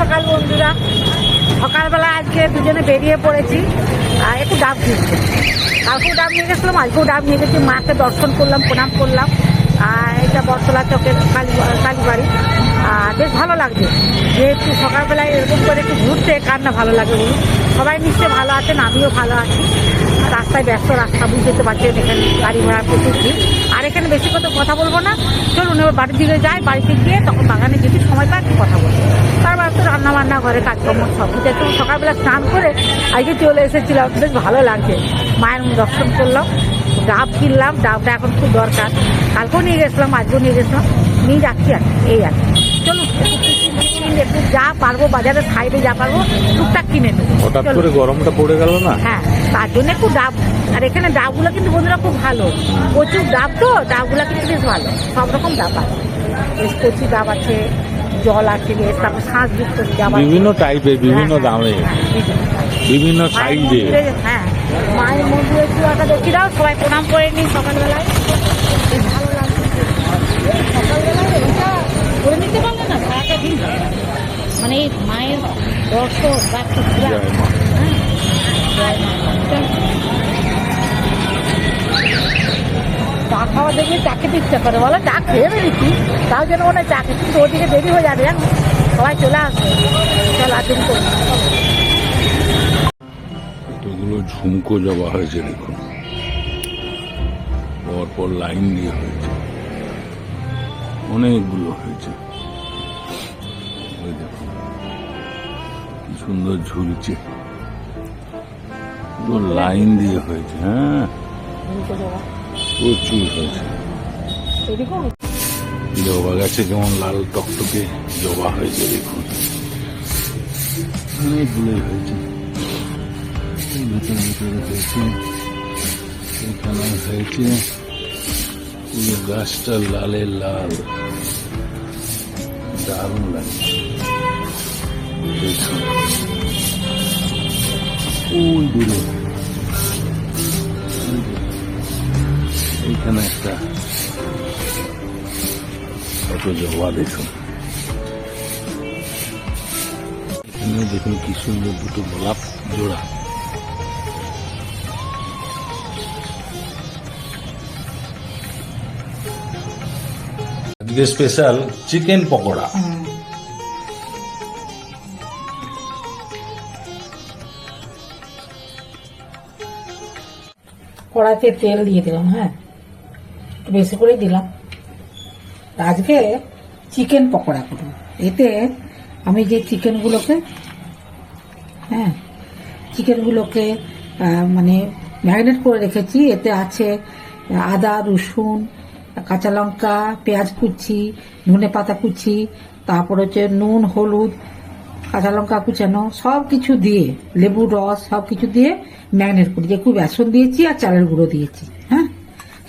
সকাল বন্ধুরা। সকালবেলা আজকে দুজনে বেরিয়ে পড়েছি আর একটু ডাব কিনতে। কালকেও ডাব নিয়ে গেছিলাম, আজকেও ডাব নিয়ে গেছি। মাকে দর্শন করলাম, প্রণাম করলাম। আর এটা বটতলা চকের কালীবাড়ি। আর বেশ ভালো লাগছে, যেহেতু সকালবেলায় এরকম করে একটু ঘুরতে কার না ভালো লাগে বলুন। সবাই নিশ্চয়ই ভালো আছেন, আমিও ভালো আছি। রাস্তায় ব্যস্ত, রাস্তা বুঝতে পারছেন, এখানে গাড়ি ঘোড়ার প্রচুর ভিড়। আর এখানে বেশি কথা বলবো না, চলুন এবার বাড়ির দিকে যাই। বাড়িতে গিয়ে তখন বাগানে যদি সময় পাই একটু কথা বলবো। তারপর তো রান্নাবান্না ঘরে কাজকর্ম সব কিছু। একটু সকালবেলা স্নান করে আজকে চলে এসেছিলাম, বেশ ভালো লাগছে। মায়ের দর্শন করলাম, ডাব কিনলাম। ডাবটা এখন খুব দরকার, কালকেও নিয়ে গেছিলাম, আজকেও নিয়ে গেছিলাম, নিয়ে যাচ্ছি আর এই আর চলুন একটু যা পারবো বাজারের সাইডে যা পারবো টুকটাক কিনে নেবো। হঠাৎ করে গরমটা পড়ে গেল না? হ্যাঁ, তার জন্য একটু ডাব। আর এখানে ডাবগুলো কিন্তু বন্ধুরা খুব ভালো, প্রচুর ডাব তো, ডাবগুলো কিন্তু বেশ ভালো। সব রকম ডাব আছে, বেশ কচি ডাব আছে, জল আছে বেশ, তারপর শাঁসযুক্ত ডাব আছে, বিভিন্ন টাইপের, বিভিন্ন দামে, বিভিন্ন সাইজে। হ্যাঁ, মায়ের মন্দিরে চূড়াটা দেখি দাও, সবাই প্রণাম করে নিই সকালবেলায়। বেশ ভালো লাগছে সকালবেলায় এটা করে নিতে পারলে না সারাটা দিন মানে এই মায়ের দর্শন বা একটু ঘোরা। চা খাওয়া দেখলে চা খেতে ইচ্ছা করে, বলো চা খেয়ে বেরিয়েছি তাও যেন মনে হয় চা খেতে, কিন্তু ওদিকে দেরি হয়ে যাবে জানো, সবাই চলে আসবে। চল আদিন করি। কতগুলো ঝুমকো জবা হয়েছে দেখুন, পরপর লাইন দিয়ে হয়েছে, অনেকগুলো হয়েছে। ওই দেখুন কি সুন্দর ঝুলছে, পুরো লাইন দিয়ে হয়েছে। হ্যাঁ, প্রচুর হয়েছে। জবা গাছে কেমন লাল টকটকে জবা হয়েছে দেখুন, অনেকগুলোই হয়েছে। ভিতরে ভিতরে হয়েছে, এখানে হয়েছে, পুরো গাছটা লালে লাল, দারুণ লাগছে। ওই দূরে এইখানে একটা কত জবা দেখুন, এখানে দেখুন কি সুন্দর দুটো গোলাপ জোড়া। আজকে স্পেশাল চিকেন পকোড়া। কড়াইতে তেল দিয়ে দিলাম, হ্যাঁ বেশি করে দিলাম। আজকে চিকেন পকোড়া করবো। এতে আমি যে চিকেনগুলোকে মানে ম্যারিনেট করে রেখেছি, এতে আছে আদা, রসুন, কাঁচা লঙ্কা, পেঁয়াজ কুচি, ধনে পাতা কুচি, তারপর হচ্ছে নুন, হলুদ, কাঁচা লঙ্কা কুচানো, সব কিছু দিয়ে, লেবুর রস সব কিছু দিয়ে ম্যারিনেট করেছি। একটু বেসন দিয়েছি আর চালের গুঁড়ো দিয়েছি, হ্যাঁ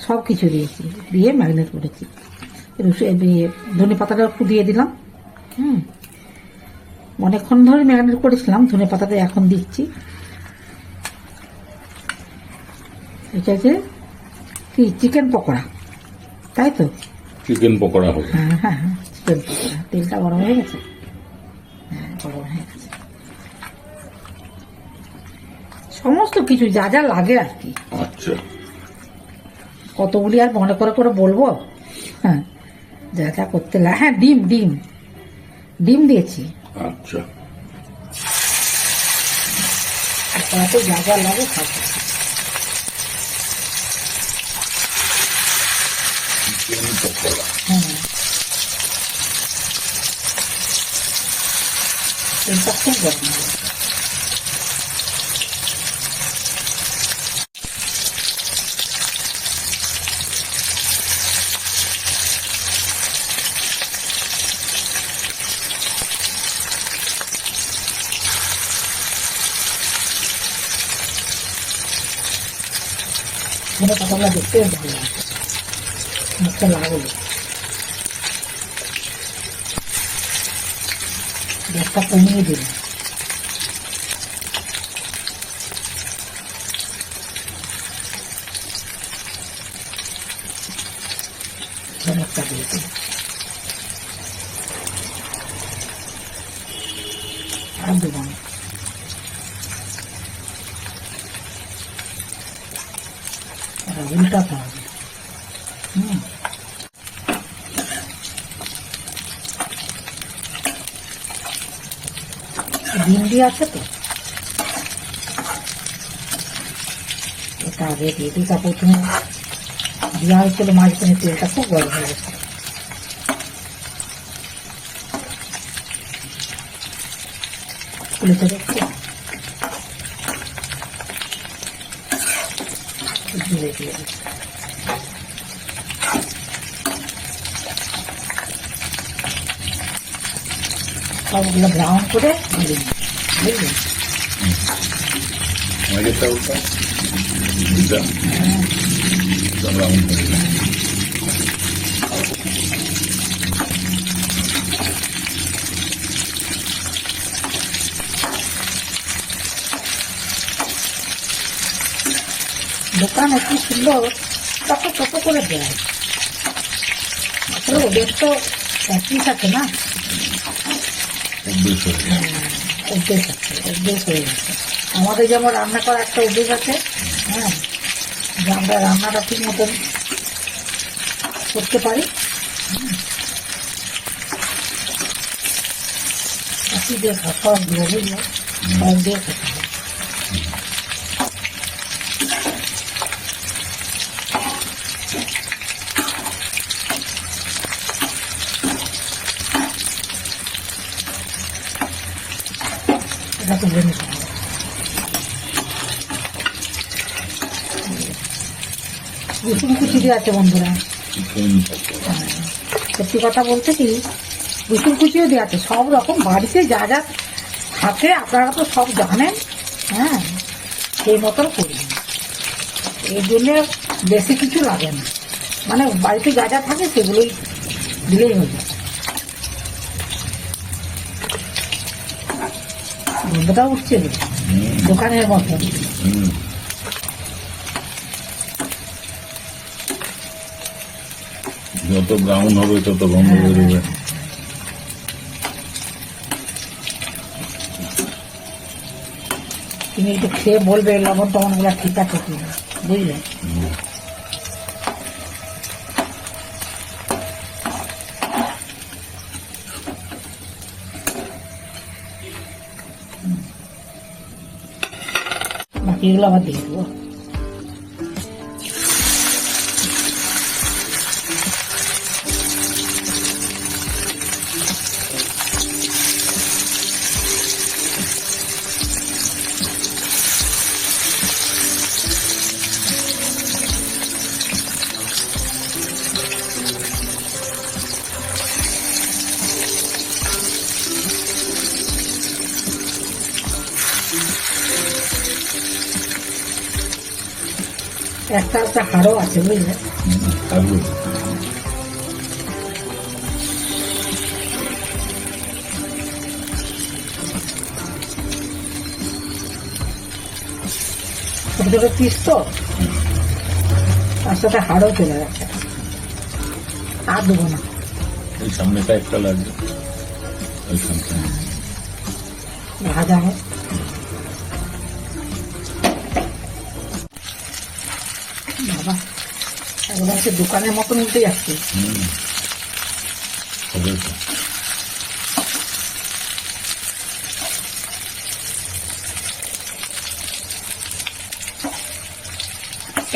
সব কিছু দিয়েছি, দিয়ে ম্যারিনেট করেছি। ধনে পাতাটা একটু দিয়ে দিলাম। অনেকক্ষণ ধরে ম্যারিনেট করেছিলাম, ধনে পাতাটা এখন দিচ্ছি। এটা যে কি চিকেন পকোড়া, তাই তো? চিকেন পকোড়া হবে। হ্যাঁ হ্যাঁ হ্যাঁ, চিকেন পকোড়া। তেলটা গরম হয়ে গেছে, হ্যাঁ গরম হয়ে গেছে। সমস্ত কিছু যা যা লাগে আর কি। আচ্ছা, কতগুলি আর মনে করে বলবো। হ্যাঁ, যা যা করতে লাগে। হ্যাঁ, ডিম ডিম ডিম দিয়েছি। আচ্ছা, তাতে যা যা লাগে সব। চিকেন পকোড়া। হ্যাঁ, তেলটা খুব গরম হবে। ধনে পাতাগুলো দেখতে ভালো লাগে, মুখটা লাগলো। গ্যাসটা কমিয়ে দিন। ধনেটা দিয়ে দিন। আর দেবো না। উল্টাতে হবে। ভিন্ডি আছে তো, এটা আগে দিয়ে দিই। তারপর তুমি দেওয়া হয়েছিল মাঝখানে, তেলটা খুব গরম হয়ে গেছে। খুলেছে দেখছি, দিয়ে দিচ্ছি। সবগুলো ব্রাউন করে দিয়ে দিই, বুঝলি? আগেরটা ওটা ব্রাউন করে দিলাম। দোকানে কি সুন্দর কত করে দেয়। আসলে ওদের তো প্র্যাকটিস আছে না, অভ্যেস হয়ে গেছে। অভ্যেস হয়ে গেছে। আমাদের যেমন রান্না করার একটা অভ্যেস আছে, হ্যাঁ, যে আমরা রান্নাটা ঠিক মতন করতে পারি। কি দিয়ে সব দিয়ে বুঝলো, সব দিয়ে খেতে হবে। এটা তো জিনিস রসুন কুচি দিয়ে আছে বন্ধুরা। সত্যি কথা বলতে কি, রসুন কুচিও দেওয়া আছে। সব রকম বাড়িতে যা যা থাকে আপনারা তো সব জানেন, হ্যাঁ, সেই মতন করি। এই জন্যে বেশি কিছু লাগে না, মানে বাড়িতে যা যা থাকে সেগুলোই দিলেই হয়ে যায়। গন্ধটা উঠছে দোকানের মতো। যত ব্রাউন হবে তত গন্ধ বেরোবে। তুমি একটু খেয়ে বলবে লবণ টবণ গুলা ঠিক আছে কিনা, বুঝলে? বাকিগুলো আবার দিয়ে দেবো। একটা হাড়ও আছে, বুঝলে? ছোট ছোট পিস তো, তার সাথে হাড়ও চলে যাচ্ছে। আর দেবো না। এই সামনেটা একটা লাগবে, ভাজা হয়। বাবা, একদম সে দোকানের মতন উঠে যাচ্ছে।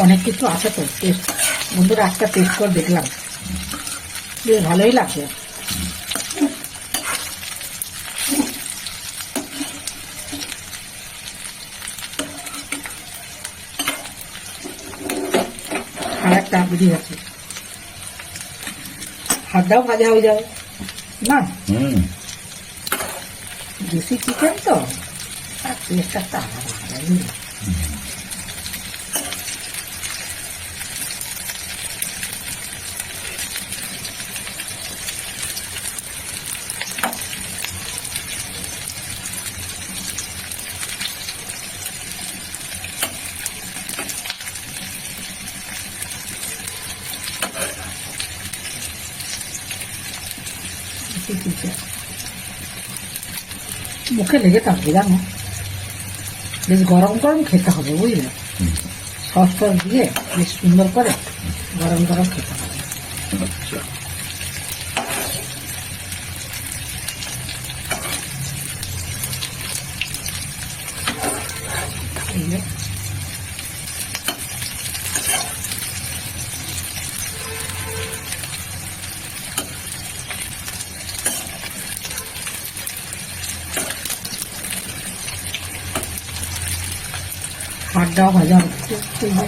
অনেক কিছু আছে তো টেস্ট। বন্ধুরা একটা টেস্ট করে দেখলাম, বেশ ভালোই লাগছে। আর একটা বেরিয়ে আছে, হাতটাও ভাজা হয়ে যাবে না? দেশি চিকেন তো, আর টেস্ট একটা আলাদা। মুখে লেগে থাকবে জানো, বেশ গরম গরম খেতে হবে বুঝলে, সস টস দিয়ে বেশ সুন্দর করে গরম গরম খেতে হবে। আচ্ছা, এই যে হাড়টাও ভাজা হচ্ছে, এই যে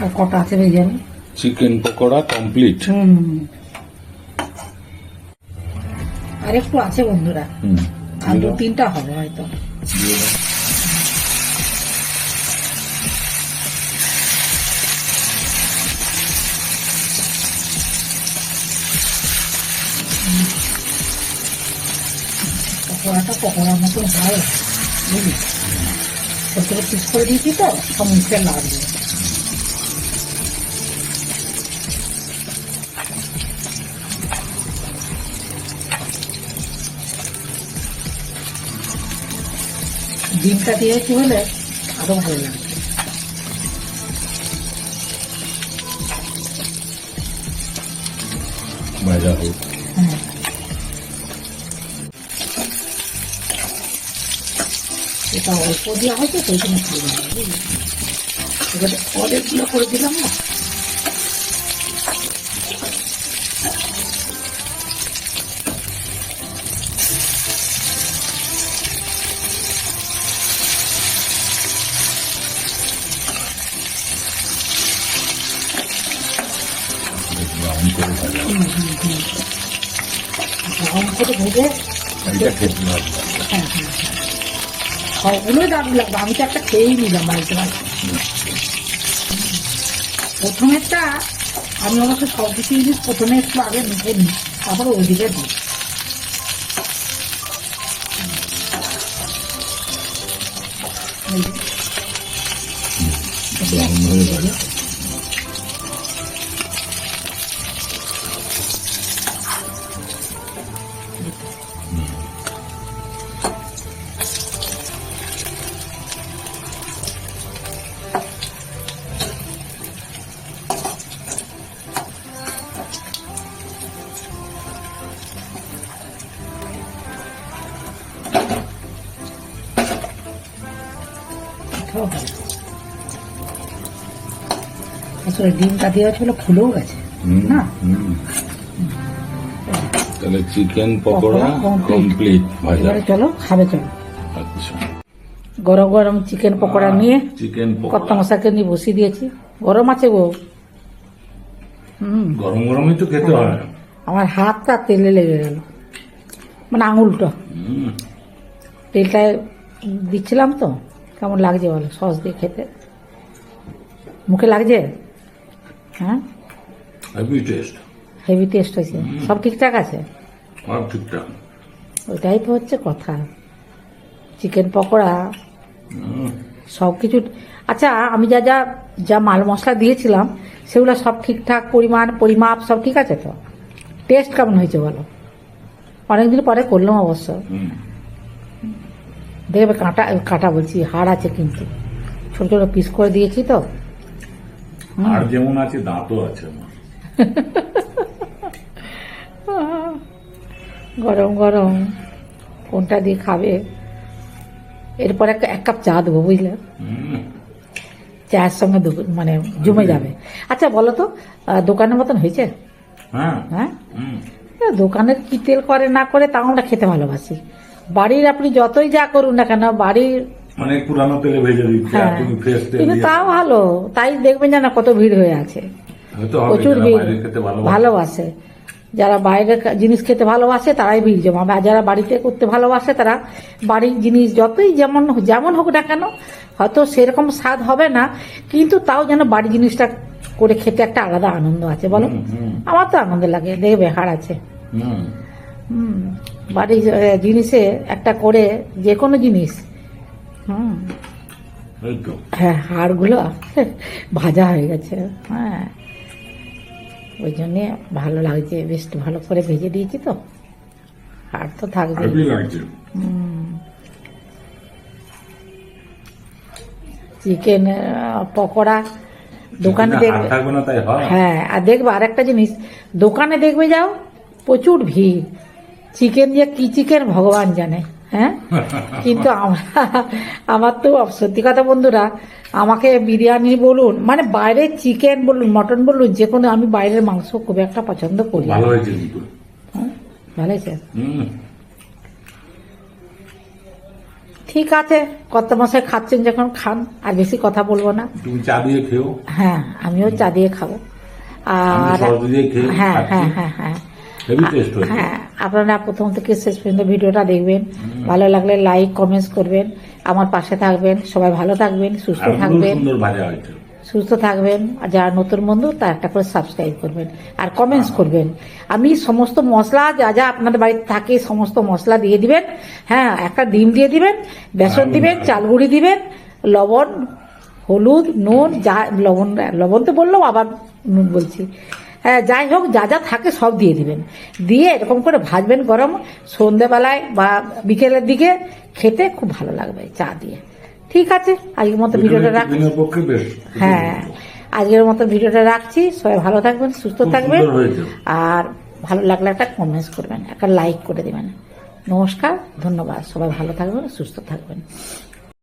আর কটা আছে ভেজে যাবে। Chicken pakora complete. আর একটু আছে বন্ধুরা, আর 2-3টা হবে হয়তো। পকোড়াটা পকোড়ার মতন হয় বুঝলি, ছোট ছোট পিস করে দিয়েছি তো সব মুখে লাগবে। ডিমটা দিয়েছি বলে আরো ভালো লাগছে। ভাজা হোক। হ্যাঁ, এটা অল্প দেওয়া হয়তো সেই জন্য ভালো লাগে বুঝলি, এবারে অনেকগুলো করে দিলাম না। ব্রাউন করে ভাজা। ব্রাউন করে ভেজে এটা খেতে ভালো। হ্যাঁ হ্যাঁ, সবগুলোই দারুণ লাগবে। আমি তো একটা খেয়েই নিলাম বাড়িতে বাড়িতে। প্রথমেরটা আমি অবশ্য সব কিছু জিনিস প্রথমে একটু আগে মুখে নিই, তারপরে ওইদিকে দিই। ব্রাউন হয়ে ভাজা। আসলে ডিমটা দেওয়া ছিল, ফুলেও গেছে না। তাহলে চিকেন পকোড়া কমপ্লিট ভাজা। এবারে চলো খাবে, চলো। আচ্ছা, গরম গরম চিকেন পকোড়া নিয়ে চিকেন কর্তা পকোড়া মশাকে নিয়ে বসিয়ে দিয়েছি। গরম আছে গো। গরম গরমই তো খেতে হয়। আমার হাতটা তেলে লেগে গেল, মানে আঙুলটা তেলটায় দিচ্ছিলাম তো। কেমন লাগছে বলো সস দিয়ে খেতে? মুখে লাগছে? হ্যাঁ, হেভি টেস্ট। হেভি টেস্ট হয়েছে, সব ঠিকঠাক আছে। সব ঠিকঠাক। ওইটাই তো হচ্ছে কথা, চিকেন পকোড়া সব কিছু। আচ্ছা, আমি যা যা যা মাল মশলা দিয়েছিলাম সেগুলো সব ঠিকঠাক, পরিমাপ সব ঠিক আছে তো? টেস্ট কেমন হয়েছে বলো? অনেকদিন পরে করলাম অবশ্য। দেখবে কাঁটা কাঁটা বলছি, হাড় আছে কিন্তু, ছোট ছোট পিস করে দিয়েছি তো। আর যেমন আছে দাঁতও আছে আমার। গরম গরম কোনটা দিয়ে খাবে? এরপর এক কাপ চা দেবো বুঝলে, চায়ের সঙ্গে মানে জমে যাবে। আচ্ছা বলো তো, দোকানের মতন হয়েছে? হ্যাঁ হ্যাঁ, দোকানের কি তেল করে না করে তাও আমরা খেতে ভালোবাসি। বাড়ির আপনি যতই যা করুন না কেন বাড়ির অনেক পুরানো তেলে ভেজে দিচ্ছে, আর হ্যাঁ, তুমি ফ্রেশ তেল কিন্তু দিয়ে তাও ভালো। তাই দেখবেন যেন কত ভিড় হয়ে আছে, হয়তো হবে, প্রচুর যারা ভিড়। বাইরে খেতে ভালোবাসে। ভালোবাসে যারা বাইরের জিনিস খেতে ভালোবাসে তারাই ভিড় জমাবে, আর যারা বাড়িতে করতে ভালোবাসে তারা বাড়ির জিনিস যতই যেমন হোক না কেন, হয়তো সেরকম স্বাদ হবে না, কিন্তু তাও যেন বাড়ির জিনিসটা করে খেতে একটা আলাদা আনন্দ আছে, বলো। আমার তো আনন্দ লাগে, দেখবে হাড় আছে। হুম, বাড়ির জিনিসে একটা করে যে কোনো জিনিস, এই তো। হ্যাঁ, হাড়গুলো ভাজা হয়ে গেছে। হ্যাঁ, ওই জন্যে ভালো লাগছে, বেশ ভালো করে ভেজে দিয়েছি তো, হাড় তো থাকবে। হেভি লাগছে। চিকেন পকোড়া দোকানে হাত দেখবে, থাকবে না তাই হয়। হ্যাঁ, আর দেখবে আর একটা জিনিস, দোকানে দেখবে যাও প্রচুর ভিড়, চিকেন যে কি চিকেন ভগবান জানে। হ্যাঁ, কিন্তু আমার তো সত্যি কথা বন্ধুরা, আমাকে বিরিয়ানি বলুন, মানে বাইরের চিকেন বলুন, মটন বলুন, যে কোনো, আমি বাইরের মাংস খুব একটা পছন্দ করি না। ভালো হয়েছে কিন্তু। হ্যাঁ, ভালো হয়েছে। হুম, ঠিক আছে, কত মাসে খাচ্ছেন যখন খান, আর বেশি কথা বলবো না। তুমি চা দিয়ে খেও। হ্যাঁ, আমিও চা দিয়ে খাবো। আমি আর সস দিয়ে খেয়ে হ্যাঁ খাচ্ছি। হ্যাঁ হ্যাঁ হ্যাঁ হেভি টেস্ট হয়েছে। হ্যাঁ, আপনারা প্রথম থেকে শেষ পর্যন্ত ভিডিওটা দেখবেন, ভালো লাগলে লাইক কমেন্টস করবেন, আমার পাশে থাকবেন। সবাই ভালো থাকবেন, সুস্থ আর থাকবেন, সুন্দর ভাজা হয়েছে। সুস্থ থাকবেন। আর যারা নতুন বন্ধু তার একটা করে সাবস্ক্রাইব করবেন আর কমেন্টস করবেন। আমি সমস্ত মশলা যা যা আপনাদের বাড়িতে থাকে সমস্ত মশলা দিয়ে দিবেন। হ্যাঁ, একটা ডিম দিয়ে দিবেন, বেসন দিবেন, চালগুড়ি দিবেন, লবণ, হলুদ, নুন, যা লবণ তো বললাম, আবার নুন বলছি। হ্যাঁ, যাই হোক, যা যা থাকে সব দিয়ে দিবেন, দিয়ে এরকম করে ভাজবেন গরম, সন্ধ্যেবেলায় বা বিকেলের দিকে খেতে খুব ভালো লাগবে চা দিয়ে। ঠিক আছে, আজকের মতো ভিডিওটা রাখছি। টিফিনের পক্ষে বেশ। হ্যাঁ, আজকের মতো ভিডিওটা রাখছি। সবাই ভালো থাকবেন, সুস্থ খুব থাকবেন, সুন্দর হয়েছে। আর ভালো লাগলে একটা কমেন্টস করবেন, একটা লাইক করে দেবেন। নমস্কার, ধন্যবাদ, সবাই ভালো থাকবেন, সুস্থ থাকবেন।